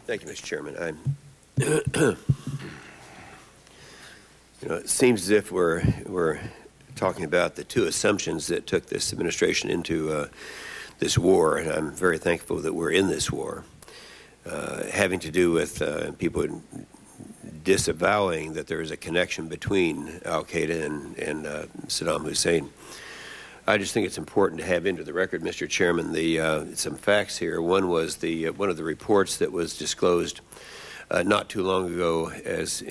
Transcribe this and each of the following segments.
Thank you, Mr. Chairman. It seems as if we're talking about the two assumptions that took this administration into this war, and I'm very thankful that we're in this war, having to do with people disavowing that there is a connection between al-Qaeda and Saddam Hussein. I just think it's important to have into the record, Mr. Chairman, some facts here. One was one of the reports that was disclosed not too long ago, it's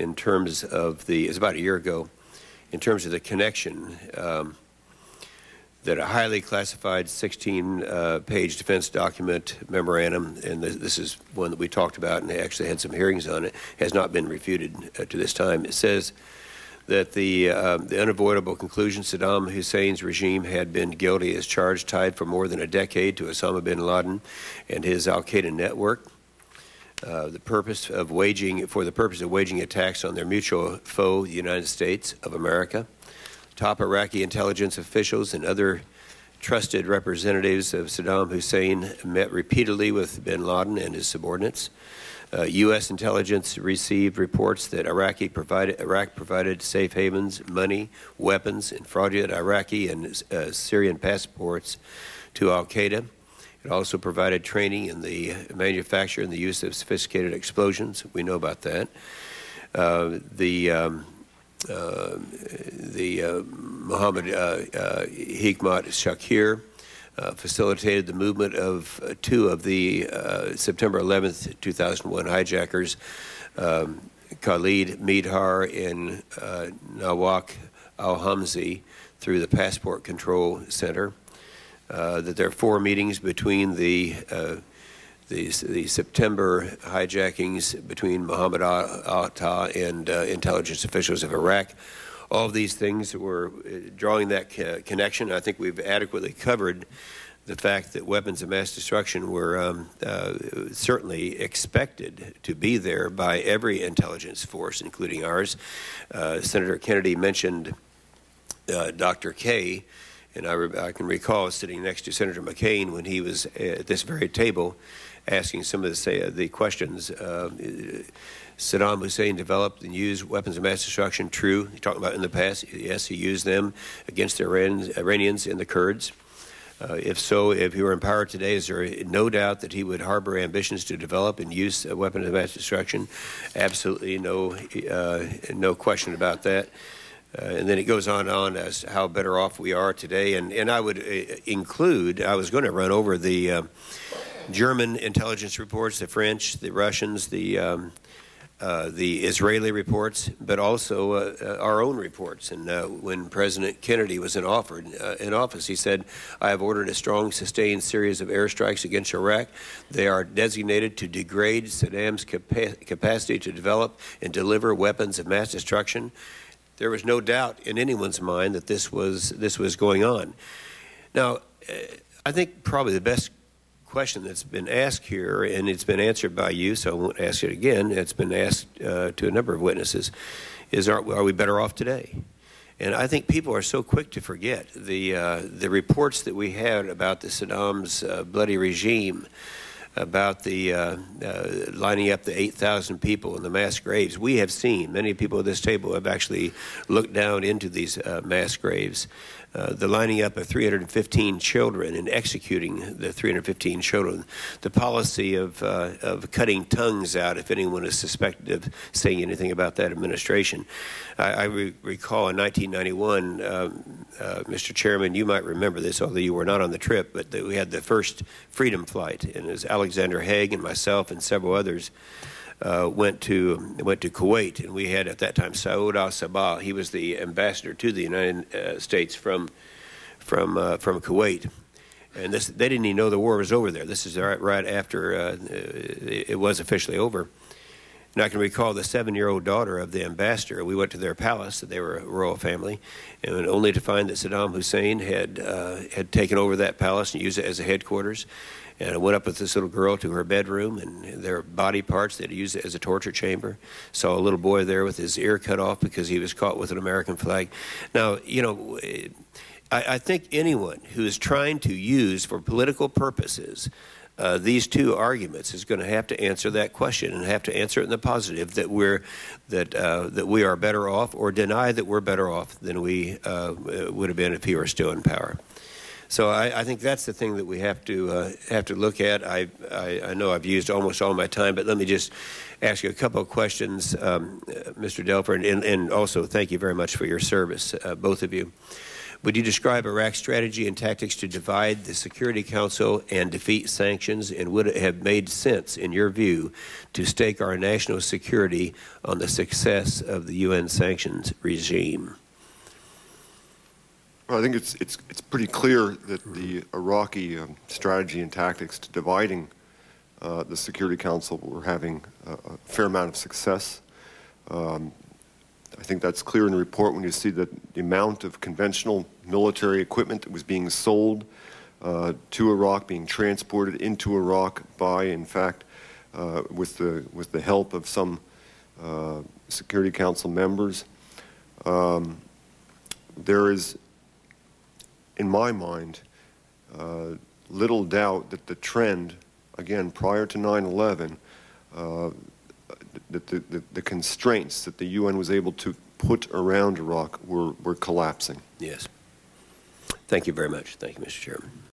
about a year ago, in terms of the connection that a highly classified 16-page defense document memorandum, and this is one that we talked about and actually had some hearings on it, has not been refuted to this time. It says that the unavoidable conclusion Saddam Hussein's regime had been guilty as charged, tied for more than a decade to Osama bin Laden and his al-Qaeda network. For the purpose of waging attacks on their mutual foe, the United States of America. Top Iraqi intelligence officials and other trusted representatives of Saddam Hussein met repeatedly with bin Laden and his subordinates. U.S. intelligence received reports that Iraq provided safe havens, money, weapons, and fraudulent Iraqi and Syrian passports to al-Qaeda. It also provided training in the manufacture and the use of sophisticated explosions. We know about that. Mohammed Hikmat Shakir facilitated the movement of two of the September 11th, 2001 hijackers, Khalid Midhar and Nawak al-Hamzi, through the Passport Control Center. That there are 4 meetings between the September hijackings between Mohammed Atta and intelligence officials of Iraq. All of these things were drawing that connection. I think we've adequately covered the fact that weapons of mass destruction were certainly expected to be there by every intelligence force, including ours. Senator Kennedy mentioned Dr. K, and I can recall sitting next to Senator McCain when he was at this very table asking some of the questions. Saddam Hussein developed and used weapons of mass destruction. True. He talked about in the past. Yes, he used them against the Iranians and the Kurds. If so, if he were in power today, is there no doubt that he would harbor ambitions to develop and use weapons of mass destruction? Absolutely no question about that. And then it goes on as how better off we are today. And I would include, I was going to run over the German intelligence reports, the French, the Russians, the Israeli reports, but also our own reports. And when President Kennedy was in office, he said, I have ordered a strong, sustained series of airstrikes against Iraq. They are designated to degrade Saddam's capacity to develop and deliver weapons of mass destruction. There was no doubt in anyone's mind that this was going on. Now, I think probably the best question that's been asked here, and it's been answered by you, so I won't ask it again. It's been asked to a number of witnesses, is are we better off today? And I think people are so quick to forget the reports that we had about the Saddam's bloody regime, about the lining up the 8,000 people in the mass graves. We have seen, many people at this table have actually looked down into these mass graves. The lining up of 315 children and executing the 315 children, the policy of cutting tongues out if anyone is suspected of saying anything about that administration. I recall in 1991, Mr. Chairman, you might remember this, although you were not on the trip, but we had the first freedom flight, and it was Alexander Haig and myself and several others went to Kuwait, and we had at that time Saud al-Sabah. He was the ambassador to the United States from Kuwait, and they didn't even know the war was over there. This is right after it was officially over. And I can recall the 7-year-old daughter of the ambassador. We went to their palace. They were a royal family, and only to find that Saddam Hussein had taken over that palace and used it as a headquarters. And I went up with this little girl to her bedroom, and their body parts, they'd used it as a torture chamber. Saw a little boy there with his ear cut off because he was caught with an American flag. Now, you know, I think anyone who is trying to use for political purposes these two arguments is going to have to answer that question and have to answer it in the positive, that we are better off, or deny that we're better off than we would have been if he were still in power. So I think that's the thing that we have to look at. I know I've used almost all my time, but let me just ask you a couple of questions, Mr. Duelfer, and also thank you very much for your service, both of you. Would you describe Iraq's strategy and tactics to divide the Security Council and defeat sanctions, and would it have made sense, in your view, to stake our national security on the success of the UN sanctions regime? Well, I think it's pretty clear that the Iraqi strategy and tactics to dividing the Security Council were having a fair amount of success. I think that's clear in the report when you see that the amount of conventional military equipment that was being sold to Iraq, being transported into Iraq by, in fact, with the help of some Security Council members. There is, in my mind, little doubt that the trend, again, prior to 9/11, that the constraints that the UN was able to put around Iraq were collapsing. Yes. Thank you very much. Thank you, Mr. Chairman.